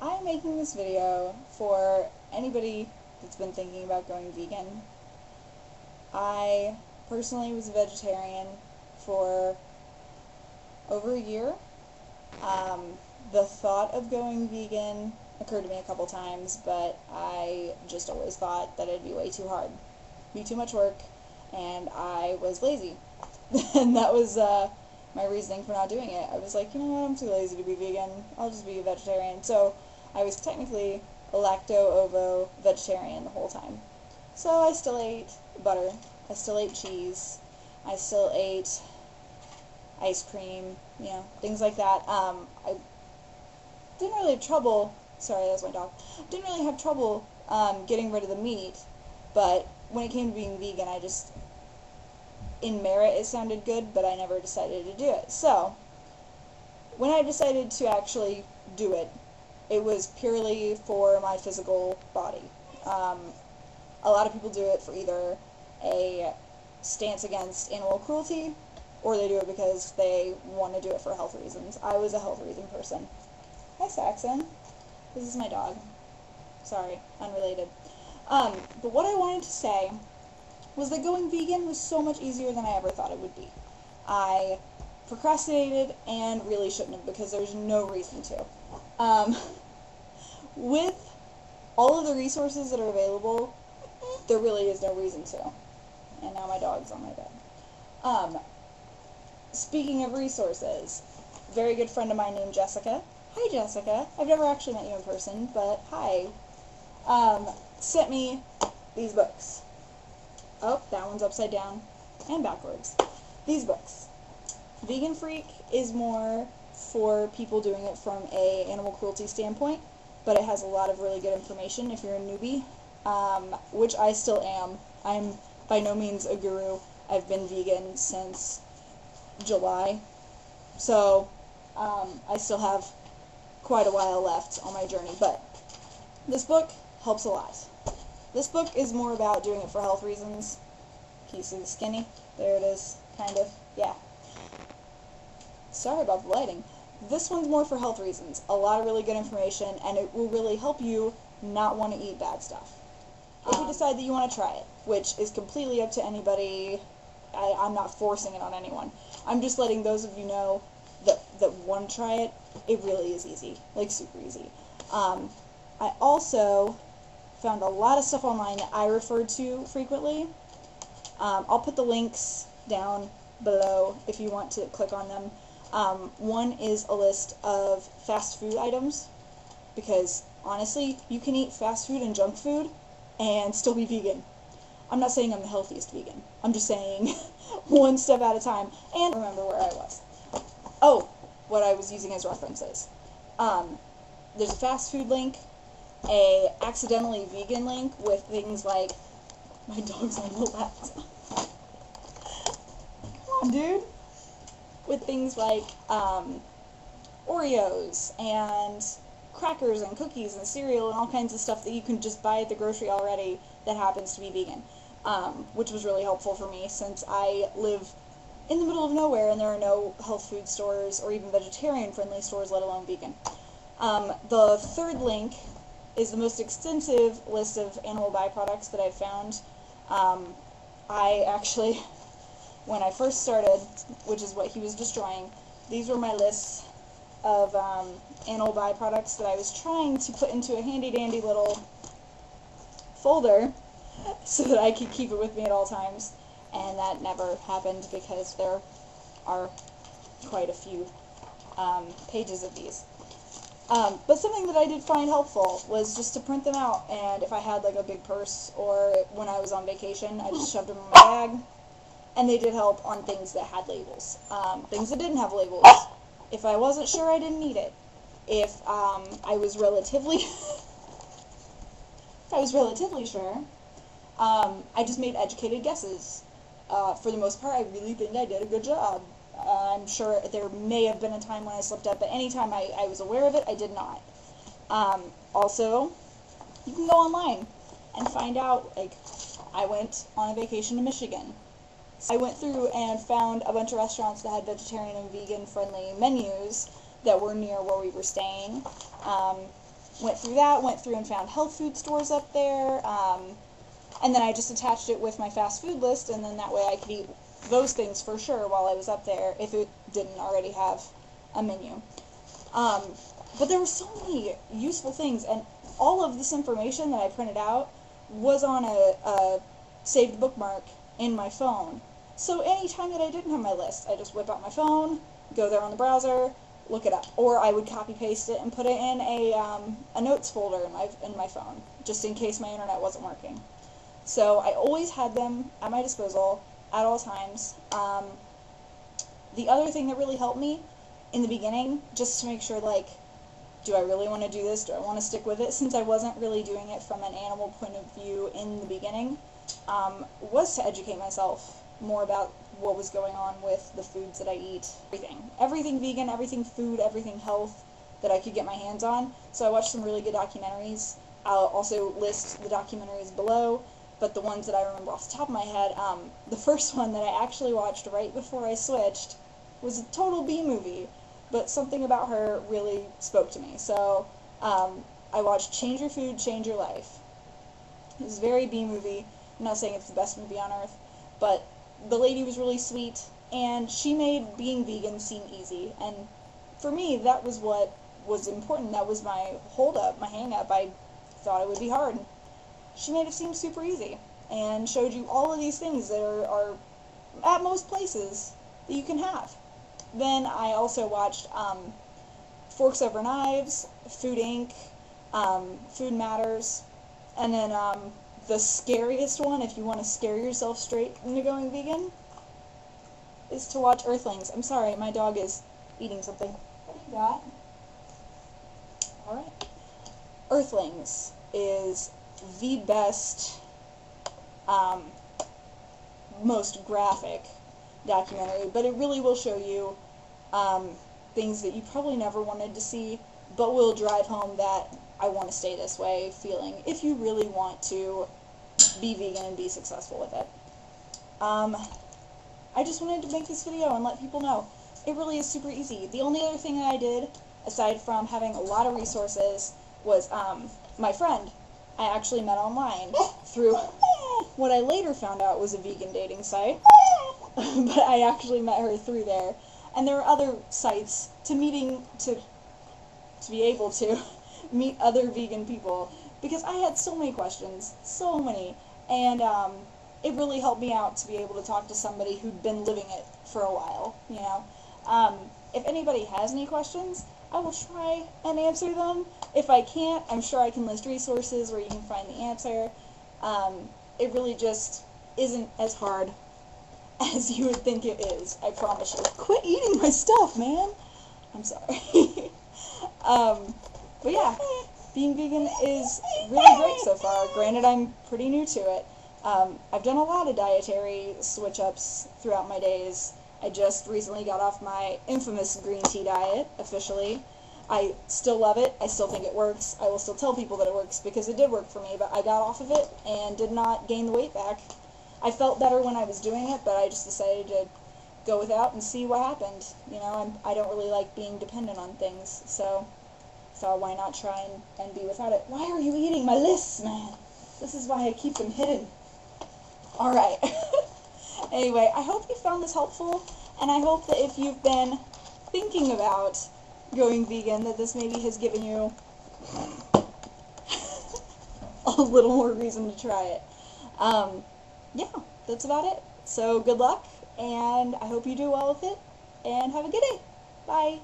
I'm making this video for anybody that's been thinking about going vegan. I personally was a vegetarian for over a year. The thought of going vegan occurred to me a couple times, but I just always thought that it'd be way too hard, be too much work, and I was lazy. And that was my reasoning for not doing it. I was like, you know what, I'm too lazy to be vegan, I'll just be a vegetarian. So I was technically a lacto-ovo vegetarian the whole time. So I still ate butter, I still ate cheese, I still ate ice cream, you know, things like that. I didn't really have trouble, sorry, that was my dog, didn't really have trouble getting rid of the meat, but when it came to being vegan, I just, in merit it sounded good, but I never decided to do it. So, when I decided to actually do it, it was purely for my physical body. A lot of people do it for either a stance against animal cruelty, or they do it because they want to do it for health reasons. I was a health reason person. Hi, Saxon. This is my dog. Sorry, unrelated. But what I wanted to say was that going vegan was so much easier than I ever thought it would be. I procrastinated and really shouldn't have, because there's no reason to. With all of the resources that are available, there really is no reason to. And now my dog's on my bed. Speaking of resources, a very good friend of mine named Jessica. Hi, Jessica. I've never actually met you in person, but hi. Sent me these books. Oh, that one's upside down and backwards. These books. Vegan Freak is more for people doing it from a animal cruelty standpoint, but it has a lot of really good information if you're a newbie, which I still am. I'm by no means a guru. I've been vegan since July, so I still have quite a while left on my journey, but this book helps a lot. This book is more about doing it for health reasons. Can you see the skinny? There it is, kind of, yeah. Sorry about the lighting. This one's more for health reasons. A lot of really good information, and it will really help you not want to eat bad stuff. If you decide that you want to try it, which is completely up to anybody, I'm not forcing it on anyone. I'm just letting those of you know that want to try it. It really is easy, like super easy. I also found a lot of stuff online that I refer to frequently. I'll put the links down below if you want to click on them. One is a list of fast food items, because honestly, you can eat fast food and junk food and still be vegan. I'm not saying I'm the healthiest vegan. I'm just saying one step at a time, and remember where I was. Oh, what I was using as references. There's a fast food link, a accidentally vegan link with things like, my dog's on the laptop. Come on, dude. With things like Oreos and crackers and cookies and cereal and all kinds of stuff that you can just buy at the grocery already that happens to be vegan, which was really helpful for me since I live in the middle of nowhere and there are no health food stores or even vegetarian-friendly stores, let alone vegan. The third link is the most extensive list of animal byproducts that I've found. I actually, when I first started, which is what he was destroying, these were my lists of animal byproducts that I was trying to put into a handy-dandy little folder so that I could keep it with me at all times, and that never happened because there are quite a few pages of these. But something that I did find helpful was just to print them out, and if I had like a big purse or when I was on vacation, I just shoved them in my bag, and they did help on things that had labels. Things that didn't have labels, if I wasn't sure, I didn't need it. If I was relatively sure, I just made educated guesses. For the most part, I really think I did a good job. I'm sure there may have been a time when I slipped up, but any time I was aware of it, I did not. Also, you can go online and find out, like, I went on a vacation to Michigan. So I went through and found a bunch of restaurants that had vegetarian and vegan-friendly menus that were near where we were staying. went through that, went through and found health food stores up there, and then I just attached it with my fast food list, and then that way I could eat those things for sure while I was up there if it didn't already have a menu. But there were so many useful things, and all of this information that I printed out was on a saved bookmark in my phone. So anytime that I didn't have my list, I just whip out my phone, go there on the browser, look it up. Or I would copy paste it and put it in a notes folder in my phone, just in case my internet wasn't working. So I always had them at my disposal at all times. The other thing that really helped me in the beginning, just to make sure, like, do I really want to do this? Do I want to stick with it? Since I wasn't really doing it from an animal point of view in the beginning, was to educate myself more about what was going on with the foods that I eat. Everything vegan, everything food, everything health that I could get my hands on. So I watched some really good documentaries. I'll also list the documentaries below, but the ones that I remember off the top of my head, the first one that I actually watched right before I switched was a total bee movie, but something about her really spoke to me. So I watched Change Your Food, Change Your Life. It was a very bee movie. I'm not saying it's the best movie on earth, but the lady was really sweet, and she made being vegan seem easy. And for me, that was what was important. That was my hold-up, my hang-up. I thought it would be hard. She made it seem super easy, and showed you all of these things that are at most places that you can have. Then I also watched Forks Over Knives, Food Inc., Food Matters, and then the scariest one, if you want to scare yourself straight into going vegan, is to watch Earthlings. I'm sorry, my dog is eating something. What do you got? Alright. Earthlings is the best, most graphic documentary, but it really will show you things that you probably never wanted to see, but will drive home that I want to stay this way feeling if you really want to be vegan and be successful with it. I just wanted to make this video and let people know it really is super easy. The only other thing that I did, aside from having a lot of resources, was my friend I actually met online through what I later found out was a vegan dating site, but I actually met her through there. And there are other sites to be able to meet other vegan people, because I had so many questions, so many, and it really helped me out to be able to talk to somebody who'd been living it for a while, you know. If anybody has any questions, I will try and answer them. If I can't, I'm sure I can list resources where you can find the answer. It really just isn't as hard as you would think it is, I promise you. Quit eating my stuff, man! I'm sorry. But yeah, being vegan is really great so far. Granted, I'm pretty new to it. I've done a lot of dietary switch-ups throughout my days. I just recently got off my infamous green tea diet, officially. I still love it. I still think it works. I will still tell people that it works because it did work for me, but I got off of it and did not gain the weight back. I felt better when I was doing it, but I just decided to go without and see what happened. You know, I don't really like being dependent on things, so thought why not try and be without it. Why are you eating my lists, man? This is why I keep them hidden. Alright. Anyway, I hope you found this helpful, and I hope that if you've been thinking about going vegan, that this maybe has given you a little more reason to try it. Yeah, that's about it. So good luck, and I hope you do well with it, and have a good day. Bye.